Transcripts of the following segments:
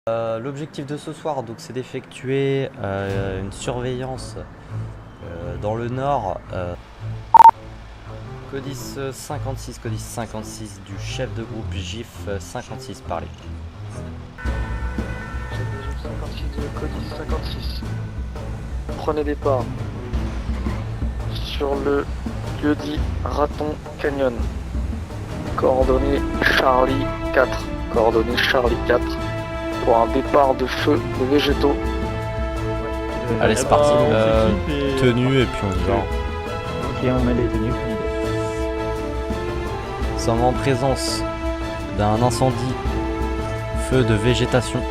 L'objectif de ce soir, donc, c'est d'effectuer une surveillance dans le nord. Codice 56 du chef de groupe GIF 56 parlez. Chef de GIF 56 de Codice 56. Prenez départ sur le lieu-dit Raton Canyon. Coordonnées Charlie 4. Coordonnées Charlie 4. Pour un départ de feu de végétaux. Allez, c'est parti. Tenue et puis on y va. Ok, on met les tenues. Nous sommes en présence d'un incendie, feu de végétation.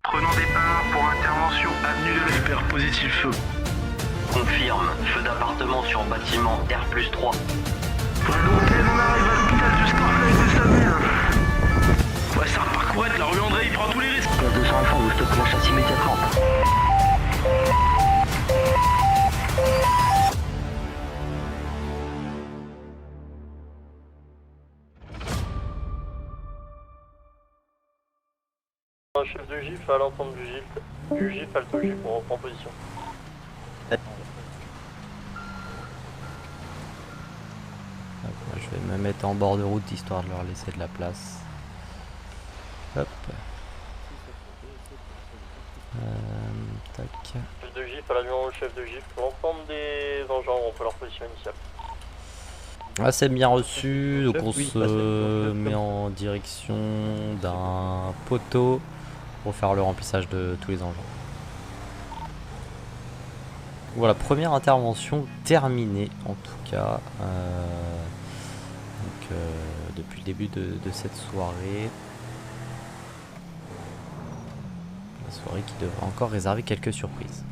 Prenons départ pour intervention avenue de l'Espère, positif feu. Confirme, feu d'appartement sur bâtiment R+3. Ouais, donc on arrive à l'hôpital du Starflight de Samuel. Ouais, ça repart courir, la rue André, il prend tous les risques. Poste 200 enfants, vous stoppez la chasse immédiatement. Un chef de GIF à l'ensemble du GIF Alto GIF, on reprend position. Je vais me mettre en bord de route histoire de leur laisser de la place. Hop. Tac. Chef de GIF à l'avion, chef de GIF, l'ensemble des engins, on peut leur position initiale. Ah, c'est bien reçu, donc on Oui, se met en direction d'un poteau pour faire le remplissage de tous les engins. Voilà, première intervention terminée en tout cas. Depuis le début de cette soirée. La soirée qui devra encore réserver quelques surprises.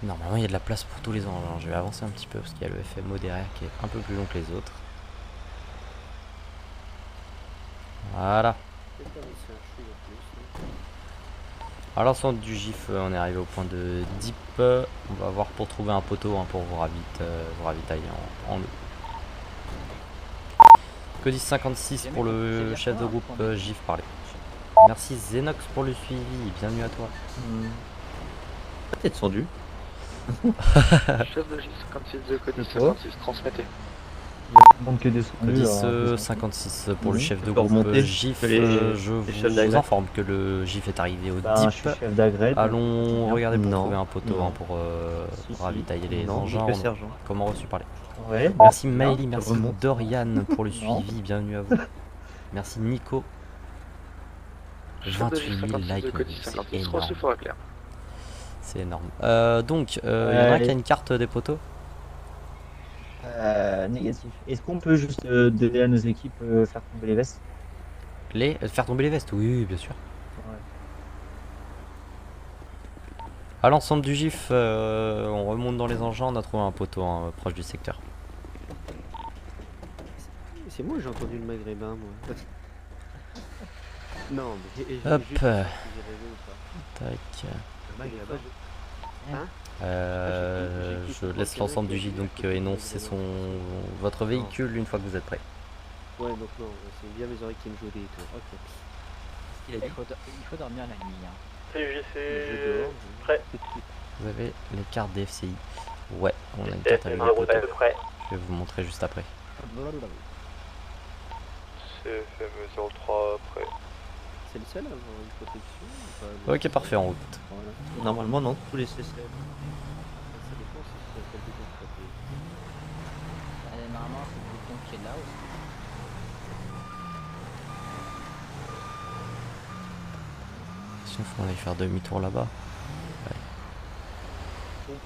Normalement il y a de la place pour tous les engins. Je vais avancer un petit peu parce qu'il y a le FMO derrière qui est un peu plus long que les autres. Voilà. À l'ensemble du GIF, on est arrivé au point de Deep. On va voir pour trouver un poteau pour vous ravitailler en eau. Codice 56 pour le chef de groupe GIF parler. Merci Zenox pour le suivi, bienvenue à toi. T'es descendu. Chef de GIF 56 de Codice 56, transmettez. Donc que descendu. Codice 56 pour le chef de groupe remonter. GIF. Les Je chefs vous d'agrément. informe que le GIF est arrivé au Je suis Deep. chef d'agrède. Allons regarder pour Non. trouver un poteau Non. pour Si, si. ravitailler les Non, engins. que sergent. Comment reçu parler. Ouais. Merci bien, Maëlie, je merci remonte. Dorian pour le Non. suivi, bienvenue à vous. Merci Nico. Chef de 28 GIF 000 56 de likes, Codice c'est 56, énorme. reçu fort clair. C'est énorme. Donc, il y en a un qui a une carte des poteaux. Négatif. Est-ce qu'on peut juste donner à nos équipes faire tomber les vestes? Faire tomber les vestes, oui, bien sûr. Ouais. À l'ensemble du GIF, on remonte dans les engins, on a trouvé un poteau proche du secteur. C'est moi j'ai entendu le maghrébin moi. Non mais Hop. juste si j'ai rêvé ou pas. Tac. Le maghrébin. Hein Je laisse l'ensemble du GIF donc énoncer votre véhicule une fois que vous êtes prêt. Ouais donc non, c'est bien mes oreilles qui me jouent des tours. Ok. Il faut dormir la nuit. Hein. TGC Je dors. prêt. Vous avez les cartes DFCI. Ouais, on a une carte avec des poteaux. prêt. Je vais vous montrer juste après. CFM 03 prêt. C'est le seul à avoir une protection ou pas? Ok, parfait, en route. Voilà. Normalement, non. Tous les CCM. Ça dépend si c'est quel bouton tu appuies. Normalement, c'est le bouton qui est là aussi. Sinon, faut aller faire demi-tour là-bas.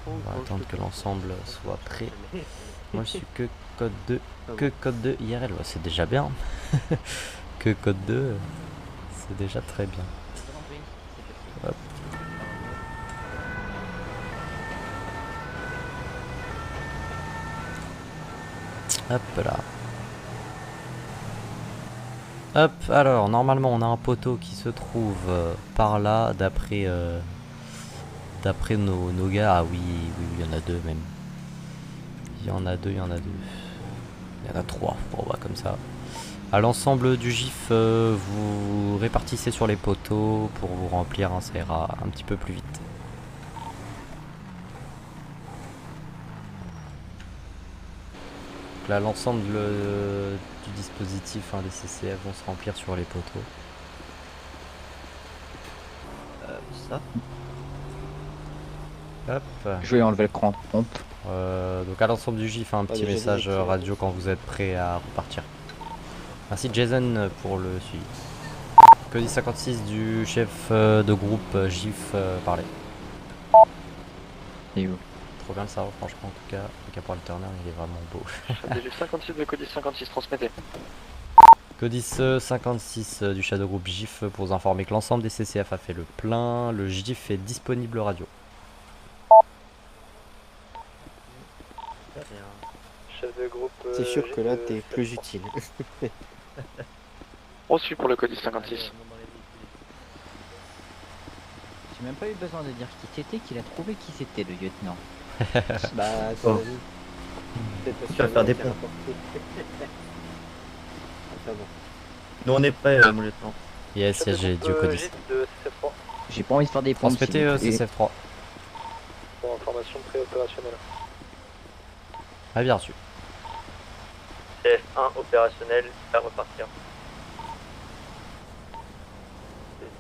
On va attendre que l'ensemble soit prêt. Moi, je suis que code 2. Que code 2 IRL, ouais, c'est déjà bien. Que code 2, c'est déjà très bien. Hop. Hop là. Hop, alors normalement on a un poteau qui se trouve par là d'après nos gars. Ah oui, il y en a deux même. Il y en a deux. Il y en a trois, bon bah comme ça. À l'ensemble du GIF, vous répartissez sur les poteaux pour vous remplir, hein, ça ira un petit peu plus vite. Donc là l'ensemble du dispositif, hein, des CCF vont se remplir sur les poteaux. Ça. Hop. Je vais enlever le cran de pompe. Donc à l'ensemble du GIF, un petit le message Jason, radio quand vous êtes prêt à repartir. Merci Jason pour le suivi. Cody 56 du chef de groupe GIF parler. Et où? Trop bien le savoir franchement, en tout cas le caporal Turner il est vraiment beau. Chef de 56 de Cody 56, transmettez. Cody 56 du chef de groupe GIF pour vous informer que l'ensemble des CCF a fait le plein, le GIF est disponible radio. Chef de groupe. C'est sûr que là, t'es plus utile. Reçu pour le Cody 56. J'ai même pas eu besoin de dire qui c'était, qu'il a trouvé qui c'était le lieutenant. Bah, Oh. tu vas faire des points. Nous on est prêts, mon lieutenant. Yes, j'ai du Cody. J'ai pas envie de faire des pompes. Transmettez CCF3. Pour information préopérationnelle. Ah bien reçu. CF1 opérationnel, faire repartir.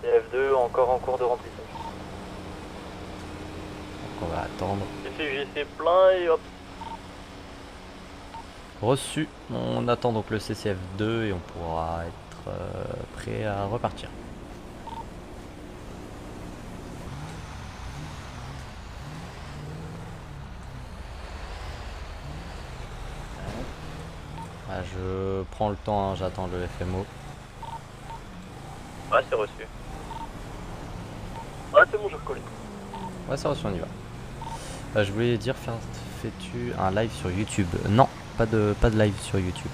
CF2 encore en cours de remplissage. Donc on va attendre. CCJC plein et hop. Reçu, on attend donc le CCF2 et on pourra être prêt à repartir. Ah, je prends le temps, hein, j'attends le FMO. Ouais, c'est reçu. Ouais, c'est bon, je recolle. Ouais, ça reçu, on y va. Je voulais dire, fais-tu un live sur YouTube? Non, pas de live sur YouTube.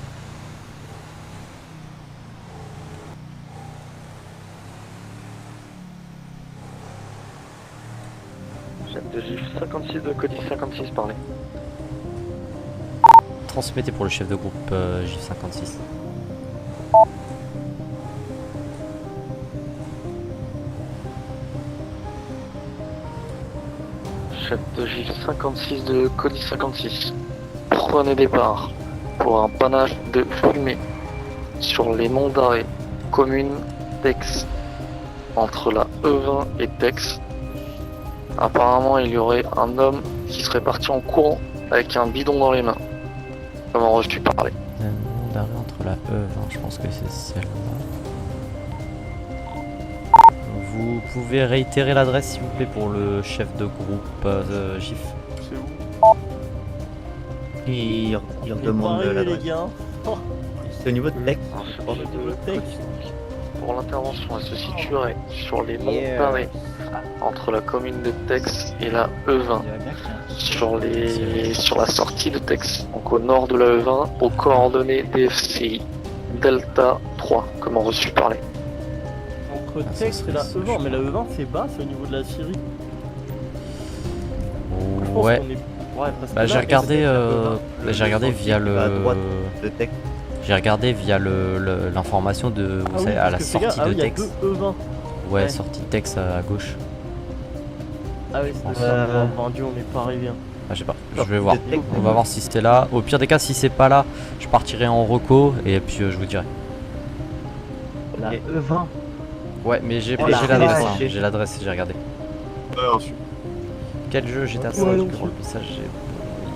Chef de GIF 56 de Cody 56, parlez. Transmettez pour le chef de groupe J56. Chef de GIF 56 de Cody 56. Prenez départ pour un panache de fumée sur les monts d'arrêt commune Tex entre la E20 et Tex. Apparemment il y aurait un homme qui serait parti en courant avec un bidon dans les mains. Comment reçu parler? D'arrêt entre la E20, je pense que c'est celle-là. Vous pouvez réitérer l'adresse s'il vous plaît pour le chef de groupe GIF. Il redemande l'adresse. C'est au niveau de Tex. Pour l'intervention, elle se situerait sur les monts d'arrêt entre la commune de Tex et la E20. Sur la sortie de Tex, donc au nord de la E20, aux coordonnées DFCI Delta 3, comment reçu parler. Entre Tex et la E20, mais la E20 c'est bas, c'est au niveau de la Syrie. Ouais. Bah j'ai regardé, via le. J'ai regardé via l'information de vous savez, à la sortie de Tex. Ouais, sortie de Tex à gauche. Ah oui, c'est ça. Vendu, on n'est pas arrivé. Ah, je sais pas, je vais voir. On va voir si c'était là. Au pire des cas, si c'est pas là, je partirai en reco et puis je vous dirai. La E20. Ouais, mais j'ai l'adresse, hein. J'ai l'adresse, j'ai regardé. Quel jeu GTA 5 pour le message?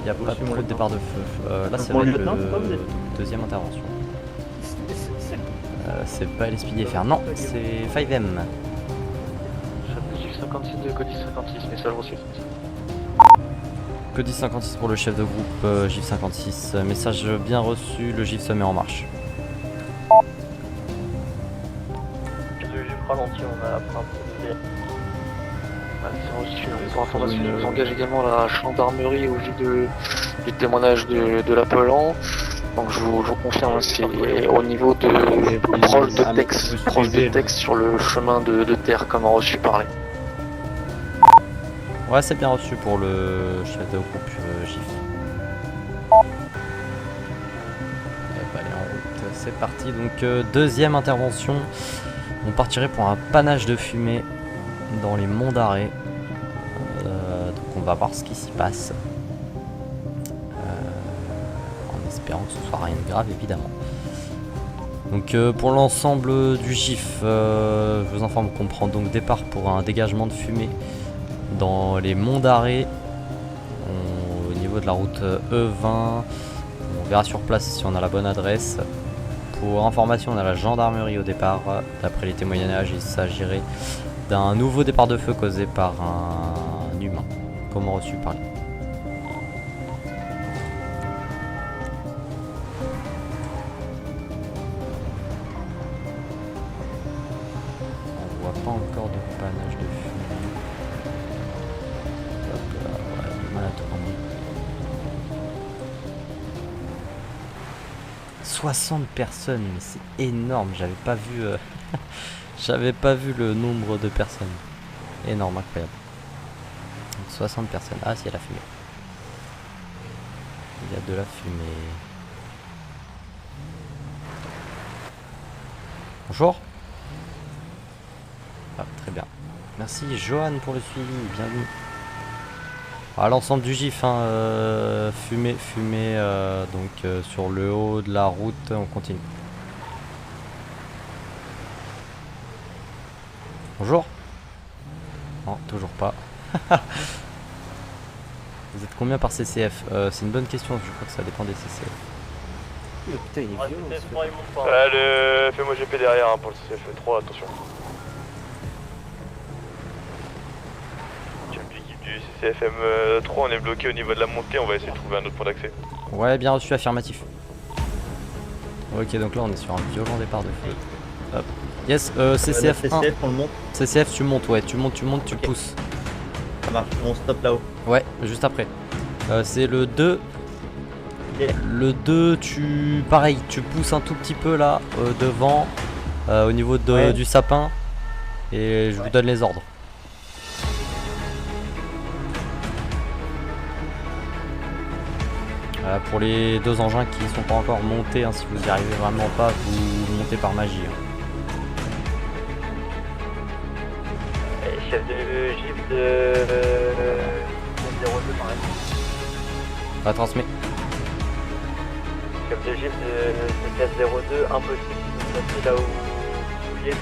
Il n'y a pas trop de départ de feu. Là, ça va être le deuxième intervention. C'est pas l'SPDFR, non, c'est 5M. Chef de GIF 56 de Cody 56, message reçu. Cody 56 pour le chef de groupe GIF 56. Message bien reçu, le GIF se met en marche. Le GIF ralenti, on a après un peu de C'est reçu. Pour information, on engage également la gendarmerie au vu du témoignage de l'appelant. Donc je vous confirme, c'est au niveau de proche de Tex sur le chemin de terre comme reçu parler. Ouais, c'est bien reçu pour le chef de groupe GIF. Allez, en route, c'est parti. Donc deuxième intervention, on partirait pour un panache de fumée dans les monts d'Arrée. Donc on va voir ce qui s'y passe. En espérant que ce soit rien de grave évidemment. Donc pour l'ensemble du GIF, je vous informe qu'on prend donc départ pour un dégagement de fumée dans les monts d'Arrée, au niveau de la route E20. On verra sur place si on a la bonne adresse. Pour information, on a la gendarmerie au départ. D'après les témoignages, il s'agirait d'un nouveau départ de feu causé par un humain, comme reçu par lui. On voit pas encore de panache de fumée. Hop là, ouais, du mal à tourner. 60 personnes, mais c'est énorme, j'avais pas vu j'avais pas vu le nombre de personnes. Énorme, incroyable. 60 personnes. Ah, si, il y a la fumée. Il y a de la fumée. Bonjour. Ah, très bien. Merci Johan pour le suivi, bienvenue. À l'ensemble du GIF, hein, fumée, donc sur le haut de la route, on continue. Bonjour. Non, toujours pas. Vous êtes combien par CCF? C'est une bonne question, je crois que ça dépend des CCF. Putain, il est violent. Fais-moi GP derrière hein, pour le CF3, attention. L'équipe du CCFM3, on est bloqué au niveau de la montée, on va essayer de trouver un autre point d'accès. Ouais, bien reçu, affirmatif. Ok, donc là on est sur un violent départ de feu. Hop. Yes, CCF 1. CCF, on le monte. CCF, tu montes, ouais, tu montes, tu Ok. pousses. Ça marche, on stoppe là-haut. Ouais, juste après. C'est le 2. Ok. Le 2, pareil, tu pousses un tout petit peu là, devant, au niveau du sapin. Et je vous donne les ordres. Pour les deux engins qui ne sont pas encore montés, hein, si vous n'y arrivez vraiment pas, vous montez par magie. Hein. Chef de GIF de 02 par exemple. Va transmettre. Chef de GIF de CCF 02, impossible de passer là où vous voulez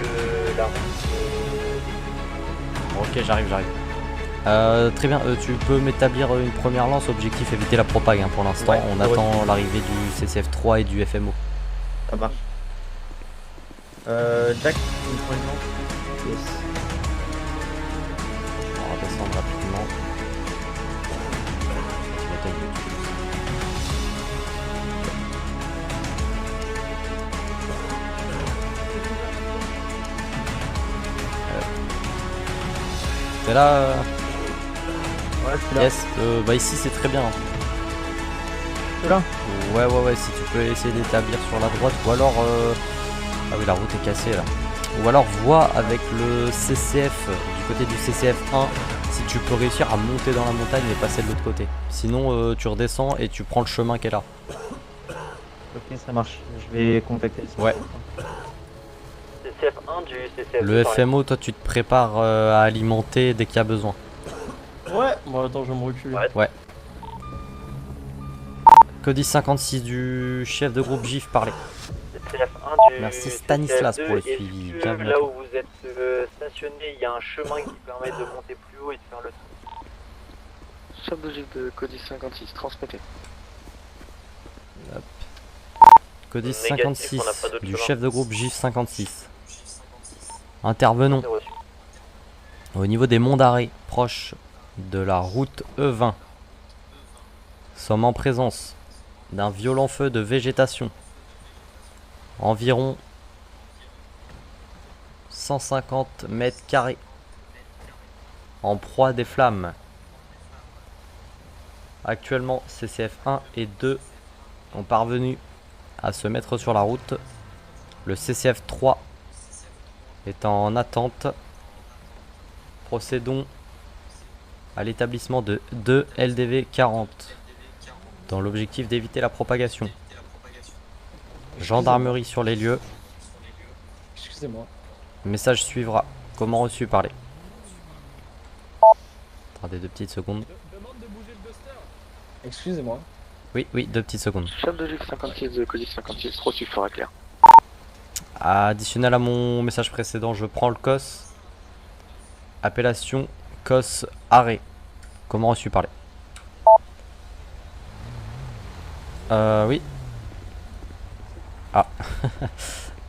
la route. Ok, j'arrive. Très bien, tu peux m'établir une première lance, objectif éviter la propague hein, pour l'instant. Ouais, on attend l'arrivée du CCF3 et du FMO. Ça marche. Jack, une première lance. Yes. On va descendre rapidement. T'es là Ouais, c'est là. Yes, bah ici c'est très bien. C'est là. Ouais, si tu peux essayer d'établir sur la droite ou alors... Ah oui, la route est cassée là. Ou alors vois avec le CCF, du côté du CCF 1, si tu peux réussir à monter dans la montagne et passer de l'autre côté. Sinon tu redescends et tu prends le chemin qui est là. Ok, ça marche. Je vais contacter le Ouais. CCF1 du CCF2. Le FMO, toi tu te prépares à alimenter dès qu'il y a besoin. Ouais, bon attends, je vais me reculer. Ouais. Codis 56 du chef de groupe GIF, parlez. CCF1 du Merci Stanislas CCF2, pour le est-ce suivi. que Bienvenue à là toi. où vous êtes stationné, il y a un chemin qui permet de monter plus haut et de faire le tour. Chef de GIF de Codis 56, transmettez. Codis Négatif, 56 on n'a pas d'autre du chemin. chef de groupe GIF 56. Intervenons C'est reçu. au niveau des monts d'Arrée, proche de la route E20. Sommes en présence d'un violent feu de végétation. Environ 150 mètres carrés. En proie des flammes. Actuellement, CCF 1 et 2 ont parvenu à se mettre sur la route. Le CCF 3 est en attente. Procédons à l'établissement de 2 LDV 40 dans l'objectif d'éviter la propagation. Gendarmerie sur les lieux. Excusez-moi. Message suivra. Comment reçu par les. Attendez 2 petites secondes. Excusez-moi. Oui, 2 petites secondes. Chef de Luc 56 de Codis 56, reçu fera clair. Additionnel à mon message précédent, je prends le COS. Appellation COS arrêt. Comment reçu par les. Oui. Ah.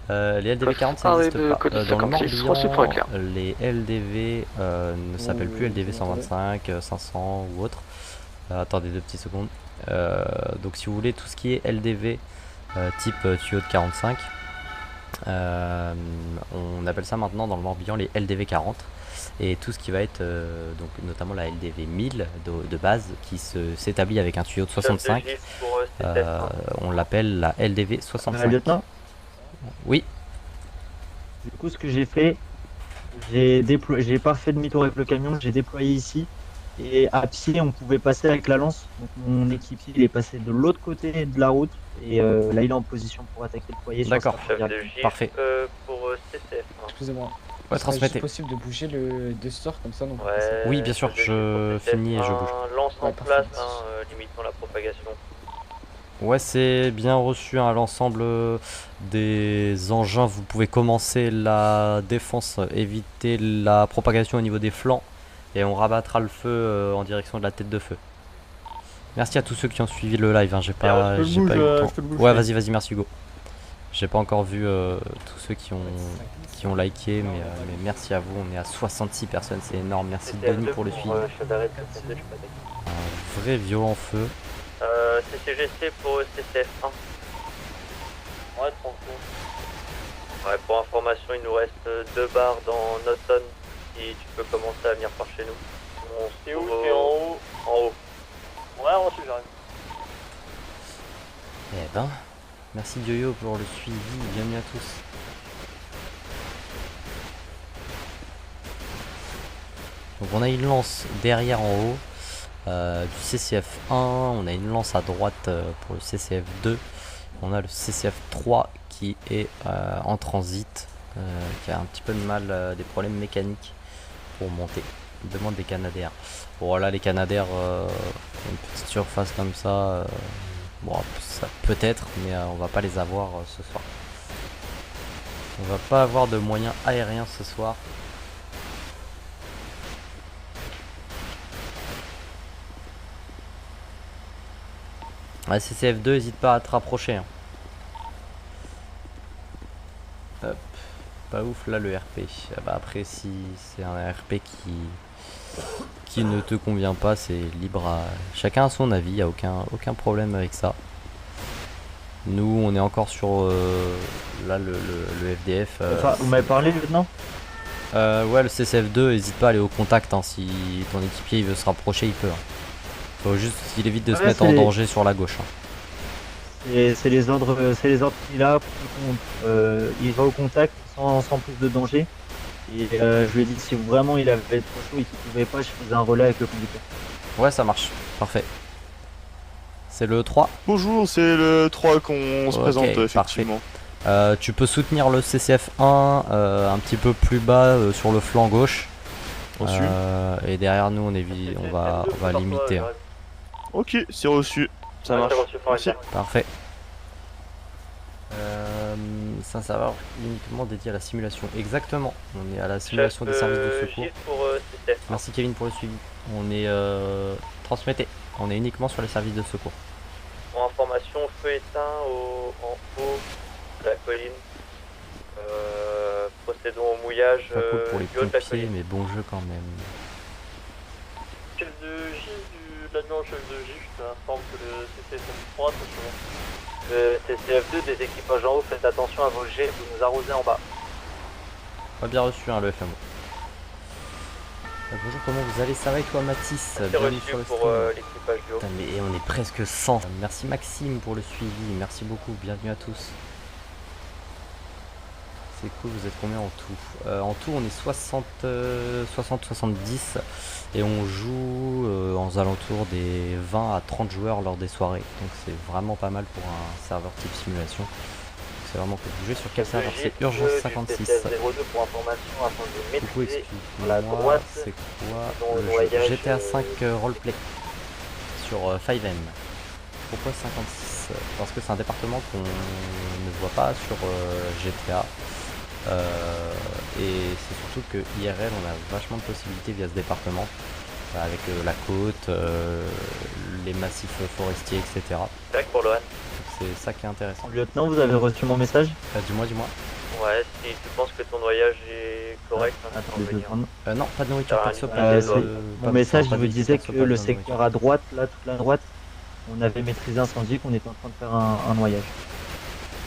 Les LDV 40 ça n'existe pas. Dans le Morbihan, les LDV ne s'appellent plus LDV 125, 500 ou autre. Attendez 2 petites secondes. Donc si vous voulez tout ce qui est LDV type tuyau de 45, on appelle ça maintenant dans le Morbihan les LDV 40. Et tout ce qui va être donc notamment la LDV 1000 de base qui s'établit avec un tuyau de 65, on l'appelle la LDV 65. Lieutenant ? Oui. Du coup, ce que j'ai fait, j'ai pas fait demi-tour avec le camion, j'ai déployé ici. Et à pied, on pouvait passer avec la lance. Donc mon équipier, il est passé de l'autre côté de la route. Et là, il est en position pour attaquer le foyer. D'accord, parfait. Pour CCF. Excusez-moi. Ouais, transmettez. C'est possible de bouger le destor comme ça, donc Oui, bien sûr, je finis et je bouge. Lance en place, limitant la propagation. Ouais, c'est bien reçu à l'ensemble des engins. Vous pouvez commencer la défense, éviter la propagation au niveau des flancs. Et on rabattra le feu en direction de la tête de feu. Merci à tous ceux qui ont suivi le live, hein. J'ai pas eu le temps. Ouais, vas-y, merci Hugo. J'ai pas encore vu tous ceux qui ont liké, mais merci à vous. On est à 66 personnes, c'est énorme. Merci Denis pour le suivi. Un vrai violent feu. CCGC pour CCF1. Ouais, tranquille. Ouais, pour information, il nous reste 2 barres dans notre zone. Si tu peux commencer à venir par chez nous. C'est où? C'est en haut. En haut. Ouais, reçu, j'arrive. Eh ben, merci Yo-Yo pour le suivi. Bienvenue à tous. Donc on a une lance derrière en haut du CCF1, on a une lance à droite pour le CCF2, on a le CCF3 qui est en transit, qui a un petit peu de mal, des problèmes mécaniques pour monter. Il demande des Canadair. Bon là les Canadair, une petite surface comme ça, bon ça peut-être, mais on va pas les avoir ce soir. On va pas avoir de moyens aériens ce soir. La CCF2, n'hésite pas à te rapprocher. Hein. Hop. Pas ouf là le RP. Ah bah après si c'est un RP qui ne te convient pas, c'est libre à chacun à son avis, il n'y a aucun problème avec ça. Nous on est encore sur là le FDF. Enfin, vous m'avez parlé lieutenant ? Ouais, le CCF2, n'hésite pas à aller au contact, hein, si ton équipier il veut se rapprocher, il peut. Hein. Faut juste qu'il évite de se mettre en danger sur la gauche. Hein. C'est les ordres qu'il a. Il va au contact sans plus de danger. Et je lui ai dit que si vraiment il avait trop chaud et qu'il pouvait pas, je faisais un relais avec le conducteur. Ouais, ça marche. Parfait. C'est le 3. Bonjour, c'est le 3 qu'on se présente effectivement. Tu peux soutenir le CCF1 un petit peu plus bas sur le flanc gauche. Et derrière nous on va limiter. Hein. Ok, c'est reçu. Ça marche. Merci. Parfait. Ça va uniquement dédié à la simulation. Exactement. On est à la simulation des services de secours. Merci Kevin pour le suivi. On est transmettez. On est uniquement sur les services de secours. Pour information, feu éteint en haut de la colline. Procédons au mouillage. Pas cool pour les pompiers, mais bon jeu quand même. Chef de J l'adjoint chef de J, je t'informe que le CCF3 c'est sûr. Le CCF2 des équipages en haut, faites attention à vos jets, vous nous arrosez en bas. Pas bien reçu hein, le FMO. Bonjour, comment vous allez? Ça va et toi Mathis? C'est Bienvenue reçu sur le pour stream. l'équipage du haut. Putain, mais on est presque 100. Merci Maxime pour le suivi, merci beaucoup, bienvenue à tous. C'est cool, vous êtes combien en tout? En tout on est 60-70 et on joue aux alentours des 20 à 30 joueurs lors des soirées. Donc c'est vraiment pas mal pour un serveur type simulation. C'est vraiment cool. Vous jouez sur quel serveur? C'est Urgence 56. Pour information afin de Coucou, maîtriser excuse-moi, la droite c'est quoi dans le le noyage, jeu? GTA 5 roleplay sur 5M. Pourquoi 56? Parce que c'est un département qu'on ne voit pas sur GTA. Et c'est surtout que IRL on a vachement de possibilités via ce département avec la côte, les massifs forestiers, etc. Tac pour Lohan. C'est ça qui est intéressant. Lieutenant, vous avez reçu mon message? Dis-moi. Ouais, si tu penses que ton noyage est correct, hein, tu peux Attendez revenir. 2 secondes. Non, pas de nourriture, Ah, perso, c'est- pas de... Mon pas message pas vous de- disait perso, que pas de le nourriture. secteur à droite, là, toute la droite, on avait maîtrisé incendie, qu'on était en train de faire un noyage.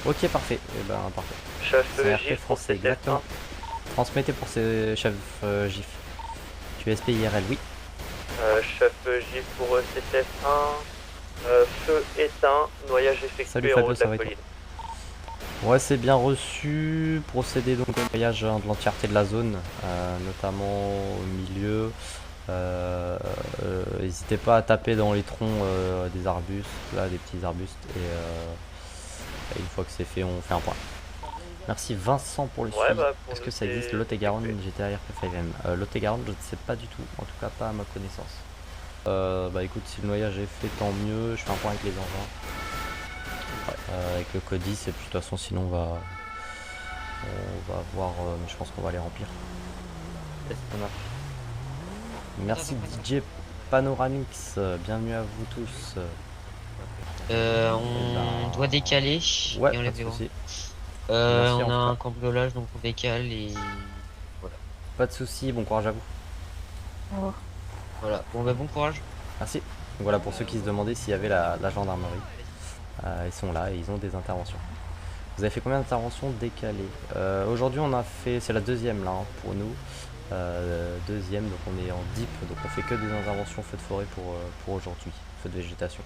Ok, parfait. Et ben parfait. Chef C'est RP GIF pour français, CTF1. exactement. Transmettez pour ces chefs GIF. Tu es SPIRL, oui. Chef GIF pour CTF1. Feu éteint, noyage effectué Salut en Fabio, haut de ça la va et toi? colline. Ouais, c'est bien reçu. Procéder donc au voyage de l'entièreté de la zone, notamment au milieu. N'hésitez pas à taper dans les troncs des arbustes, là, des petits arbustes. Et une fois que c'est fait, on fait un point. Merci Vincent pour le Ouais, suivi. bah, pour Est-ce que nous, ça existe c'est- Lot-et-Garonne GTA RP5M? Lot-et-Garonne, je ne sais pas du tout. En tout cas, pas à ma connaissance. Bah écoute, si le noyage est fait, tant mieux. Je fais un point avec les engins. Avec le codice, et puis de toute façon, sinon on va voir. Mais je pense qu'on va les remplir. Merci DJ Panoramix. Bienvenue à vous tous. On doit décaler Ouais, et on pas lève de les bras. soucis. On Merci, a en un tout cambriolage donc on décale et voilà. Pas de soucis, bon courage à vous. Voilà. Bon bah bon courage. Merci. Donc voilà, pour ceux qui se demandaient s'il y avait la gendarmerie, ils sont là et ils ont des interventions. Vous avez fait combien d'interventions décalées? Aujourd'hui on a fait, c'est la deuxième là hein, pour nous. Deuxième, donc on est en deep, donc on fait que des interventions feu de forêt pour aujourd'hui, feu de végétation.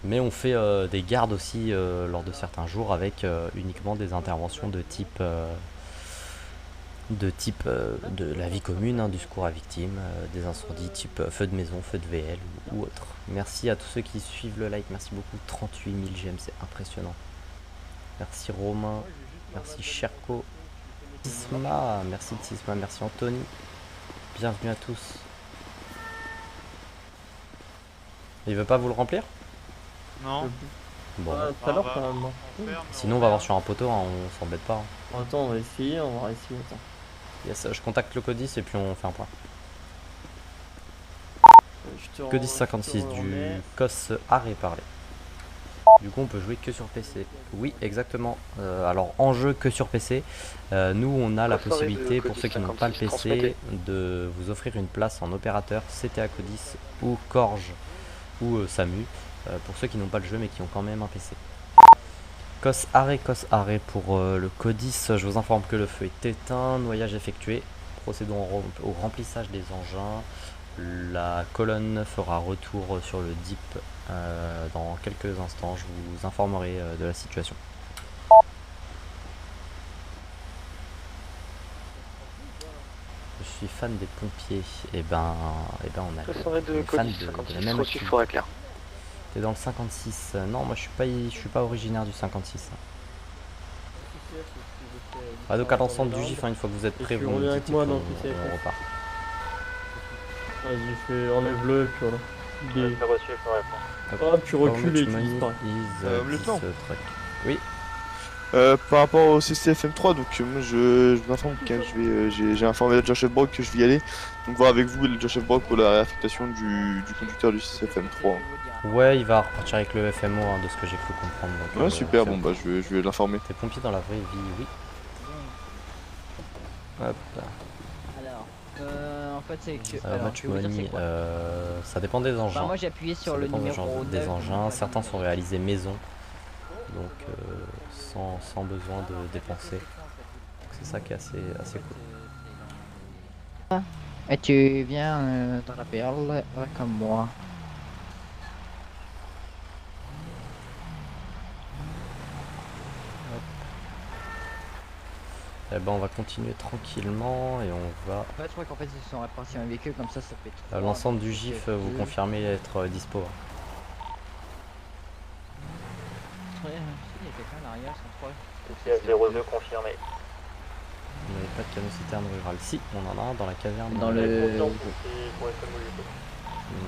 Mais on fait des gardes aussi lors de certains jours avec uniquement des interventions de type de la vie commune, hein, du secours à victimes, des incendies type feu de maison, feu de VL ou autre. Merci à tous ceux qui suivent le like, merci beaucoup, 38 000 j'aime, c'est impressionnant. Merci Romain, merci Cherko, Tisma, merci Tisma, merci Anthony, bienvenue à tous. Il veut pas vous le remplir? Non. Bon, Tout à l'heure quand même. sinon on va voir sur un poteau, hein, on s'embête pas. Hein. Attends, on va essayer, attends. Yes, je contacte le codice et puis on fait un point. Codice 56 du COS arrêt parler. Du coup on peut jouer que sur PC. Oui exactement. Alors en jeu que sur PC. Nous on a la possibilité pour ceux qui n'ont pas le PC de vous offrir une place en opérateur CTA Codice ou Corge ou SAMU. Pour ceux qui n'ont pas le jeu mais qui ont quand même un PC. COS arrêt pour le Codice. Je vous informe que le feu est éteint, noyage effectué. Procédons au remplissage des engins. La colonne fera retour sur le DIP dans quelques instants. Je vous informerai de la situation. Je suis fan des pompiers. Et ben on a des fans de la même activité. T'es dans le 56. Non, moi je suis pas originaire du 56. Ah, donc à l'ensemble du GIF, hein, une fois que vous êtes prêts, vous me dites et puis on repart. Vas-y, enlève-le et puis voilà. Il est... Reçu, il faut répondre. Hop, tu recules et tu disparais. Lieutenant. Oui. Par rapport au CCFM3, donc moi je m'informe que j'ai informé le chef Brock que je vais y aller. Donc voir avec vous le chef Brock pour la réaffectation du conducteur du CCFM3. Ouais, il va repartir avec le FMO hein, de ce que j'ai cru comprendre. Donc, Ouais, super, bon bah je vais l'informer. T'es pompier dans la vraie vie, oui. Hop. Alors, en fait c'est que... Match je vais vous dire money, c'est quoi. Ça dépend des engins. Enfin, moi j'ai appuyé sur Ça le dépend numéro 9. des engins. Certains sont réalisés maison, donc sans besoin de dépenser. C'est ça qui est assez cool. Et tu viens dans la perle comme moi. Eh ben, on va continuer tranquillement et on va... En fait, je crois qu'en fait, ils se sont répartis un véhicule comme ça fait trop. L'ensemble du GIF, vous confirmez être dispo. Ouais, il y a quelqu'un derrière, sans trois. CF02 confirmé. Vous n'avez pas de canot citerne rural? Si, on en a un dans la caserne. Dans le...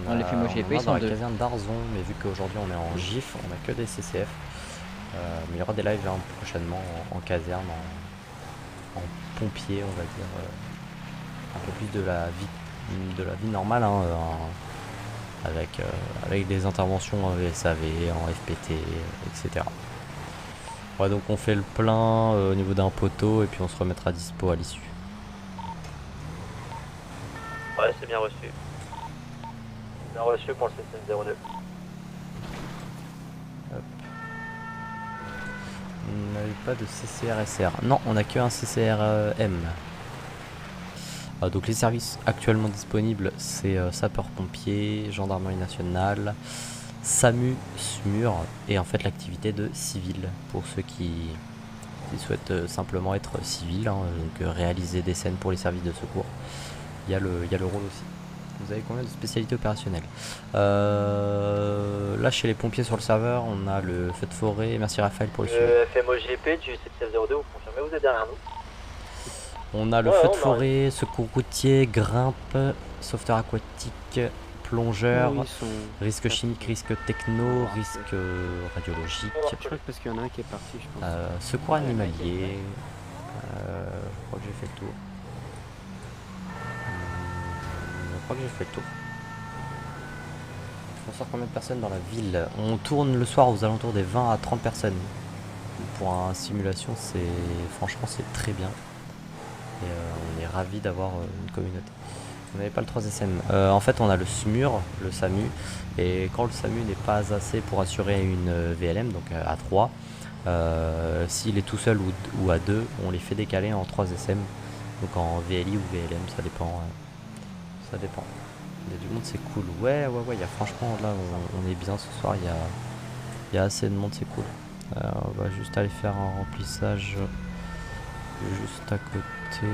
Dans les films on OGP, en a ils dans sont la deux. caserne d'Arzon, mais vu qu'aujourd'hui on est en GIF, on a que des CCF. Mais il y aura des lives prochainement en caserne, en pompier, on va dire. Un peu plus de la vie normale, hein, avec des interventions en SAV, en FPT, etc. Ouais, donc on fait le plein au niveau d'un poteau et puis on se remettra dispo à l'issue. Ouais, c'est bien reçu. Bien reçu pour le CF02. On n'avait pas de CCRSR. Non, on n'a qu'un CCRM. Donc les services actuellement disponibles, c'est sapeurs-pompiers, gendarmerie nationale, SAMU, SMUR et en fait l'activité de civil pour ceux qui souhaitent simplement être civils, hein, donc réaliser des scènes pour les services de secours. Il y a le rôle aussi. Vous avez combien de spécialités opérationnelles? Là chez les pompiers sur le serveur, on a le feu de forêt. Merci Raphaël pour le suivi. FMOGP du CF02, vous confirmez, vous êtes derrière nous? On a le feu de forêt, secours routier, grimpe, sauveteur aquatique, plongeur, risque chimique, risque techno, risque radiologique, Je crois que parce qu'il y en a un qui est parti, je pense. secours animalier. Je crois que j'ai fait le tour. Je crois que j'ai fait le tour. On sort combien de personnes dans la ville? On tourne le soir aux alentours des 20 à 30 personnes. Pour une simulation, franchement c'est très bien. Et on est ravis d'avoir une communauté. On n'avait pas le 3SM. En fait, on a le SMUR, le SAMU. Et quand le SAMU n'est pas assez pour assurer une VLM, donc à 3, s'il est tout seul ou à 2, on les fait décaler en 3SM. Donc en VLI ou VLM, ça dépend. Ça dépend. Il y a du monde, c'est cool. Ouais, franchement, là, on est bien ce soir. Il y a assez de monde, c'est cool. On va juste aller faire un remplissage juste à côté.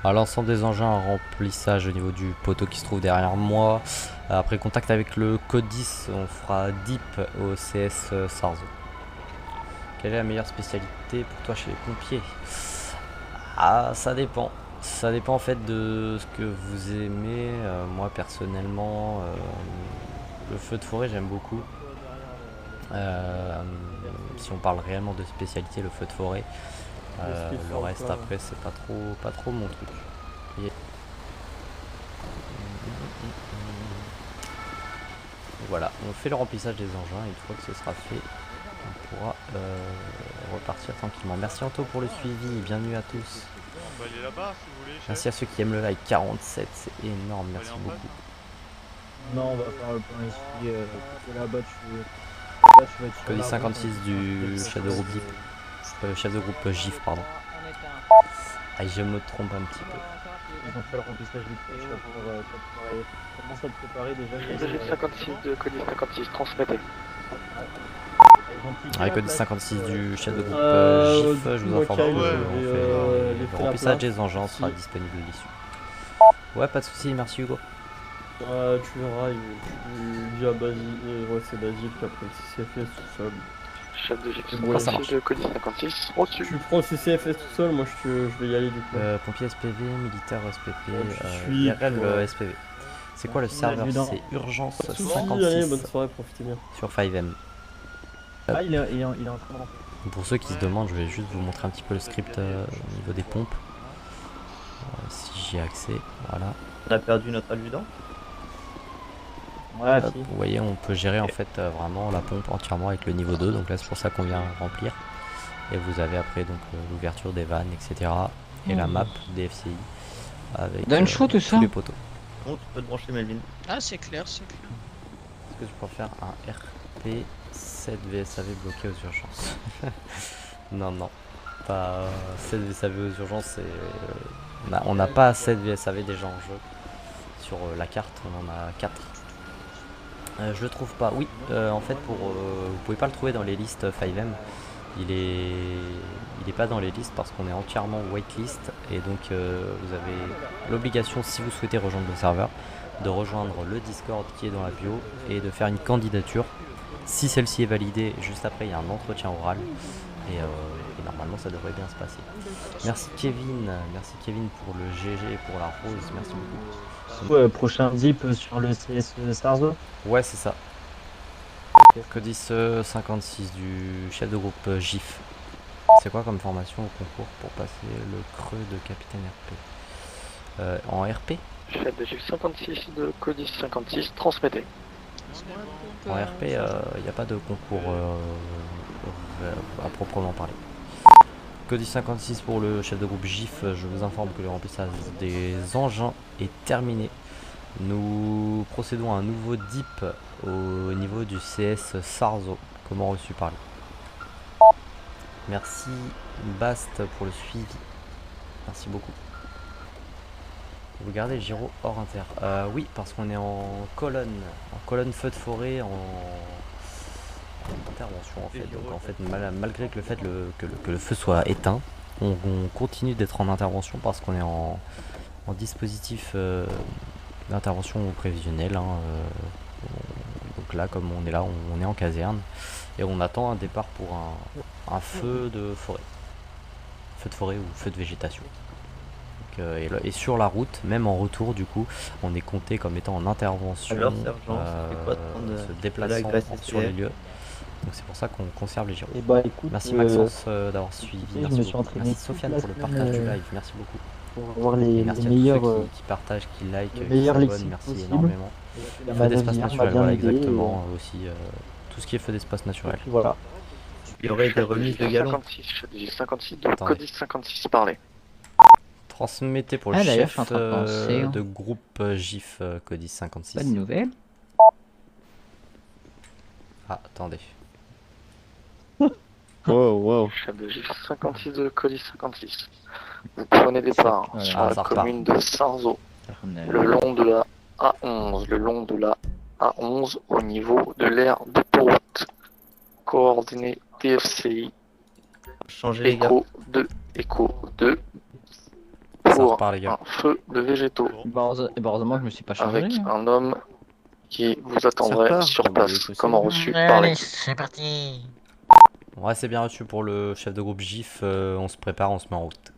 À l'ensemble des engins en remplissage au niveau du poteau qui se trouve derrière moi. Après contact avec le code 10, on fera DIP au CS Sarzo. Quelle est la meilleure spécialité pour toi chez les pompiers? Ah, ça dépend. Ça dépend en fait de ce que vous aimez. Moi personnellement, le feu de forêt j'aime beaucoup. Si on parle réellement de spécialité, le feu de forêt. Le reste après c'est pas trop mon truc. Voilà, on fait le remplissage des engins et une fois que ce sera fait, on pourra repartir tranquillement. Merci Anto pour le suivi et bienvenue à tous. Bah, il est là-bas si vous voulez. Merci à ceux qui aiment le like, 47, c'est énorme, merci beaucoup. Non, on va faire le point ici. Là-bas, tu vas être Code 56 du chef de groupe GIF. Chef de groupe GIF, pardon. Ah, je me trompe un petit peu. Ils ont fait le remplissage vite fait, commence à te préparer déjà. Code 56 de Code 56, transmettez. Avec Code 56 du chef de groupe GIF, je vous informe que le remplissage des engins sera disponible à l'issue. Ouais, pas de soucis, merci Hugo. Tu verras, il dit à Basile, ouais c'est Basile qui a pris le CCFS tout seul. Chef de GIF, ça marche. de Code 56, au-dessus. Tu prends le CCFS tout seul, moi je vais y aller du coup. Pompier SPV, militaire SPP, suis IRL pour, SPV. C'est quoi le serveur? C'est Urgence Pas de soucis, 56 allez, bonne soirée, profitez bien. sur 5M. Ah, il est en train de rentrer. Pour ceux qui se demandent, je vais juste vous montrer un petit peu le script au niveau des pompes. Si j'y ai accès, voilà. On a perdu notre adjudant. Ouais, Hop, vous voyez, on peut gérer en fait vraiment la pompe entièrement avec le niveau 2. Donc là, c'est pour ça qu'on vient remplir. Et vous avez après donc l'ouverture des vannes, etc. Et la map des FCI avec Donne chaud tout ça. tous les poteaux. Bon, tu peux te brancher Melvin. Ah, c'est clair, c'est clair. Est-ce que je peux faire un R RP, 7 VSAV bloqués aux urgences. Non, non, pas 7 VSAV aux urgences, c'est... on n'a pas 7 VSAV déjà en jeu. Sur la carte, on en a 4. Je le trouve pas. Oui, en fait, vous pouvez pas le trouver dans les listes 5M. Il est pas dans les listes parce qu'on est entièrement whitelist. Et donc, vous avez l'obligation, si vous souhaitez rejoindre le serveur, de rejoindre le Discord qui est dans la bio et de faire une candidature. Si celle-ci est validée, juste après, il y a un entretien oral. Et normalement, ça devrait bien se passer. Merci Kevin pour le GG et pour la rose. Merci beaucoup. Prochain dip sur le CS Sarzo. Ouais, c'est ça. Codis 56 du chef de groupe GIF. C'est quoi comme formation au concours pour passer le creux de capitaine RP en RP? Chef de GIF 56 de Codis 56, transmettez. En RP, il n'y a pas de concours à proprement parler. Codis 56 pour le chef de groupe GIF, je vous informe que le remplissage des engins est terminé. Nous procédons à un nouveau dip au niveau du CS Sarzo, comment reçu par lui. Merci Bast pour le suivi. Merci beaucoup. Vous gardez le gyro hors inter. Oui, parce qu'on est en colonne feu de forêt, en intervention en fait. Donc en fait, malgré que le feu soit éteint, on continue d'être en intervention parce qu'on est en dispositif d'intervention prévisionnelle. Donc là, comme on est là, on est en caserne et on attend un départ pour un feu de forêt. Feu de forêt ou feu de végétation. Donc, et sur la route, même en retour, du coup, on est compté comme étant en intervention, Alors, sergent, c'est quoi de prendre se déplaçant sur les lieux. Donc c'est pour ça qu'on conserve les gyros. Et bah écoute, merci Maxence d'avoir suivi. je Merci me suis beaucoup. entraîné Merci Sofiane toute pour la le partage du semaine, live. Merci beaucoup. pour avoir les Merci à meilleurs, tous ceux qui partagent, qui like, le qui meilleur s'abonnent. lexique Merci possible. énormément. La Feu d'espace Madavière m'a naturel, bien voilà aidé, exactement. Aussi tout ce qui est feu d'espace naturel. Voilà. Il y aurait des remises de galons. 56, chef de GIF 56 de Attendez. Codis 56, parlez. Transmettez pour le Ah, d'ailleurs, je chef suis en train de penser, hein. de groupe GIF Codis 56. Bonne nouvelle. Ah, attendez. Wow. Chef de GIF 56 de Codis 56. Vous prenez départ Voilà. sur Ah, la ça repart. commune de Sarzo, le long de la A11, au niveau de l'aire d'autoroute. Coordonnées TFCI, Changer les gars. Echo 2, Ça pour repart les gars. un feu de végétaux, Heureusement que je me suis pas changé. avec hein. un homme qui vous attendrait repart. sur Ah bah, place, oui, comment reçu par l'équipe. c'est parti. Ouais, c'est bien reçu pour le chef de groupe GIF. On se prépare, on se met en route.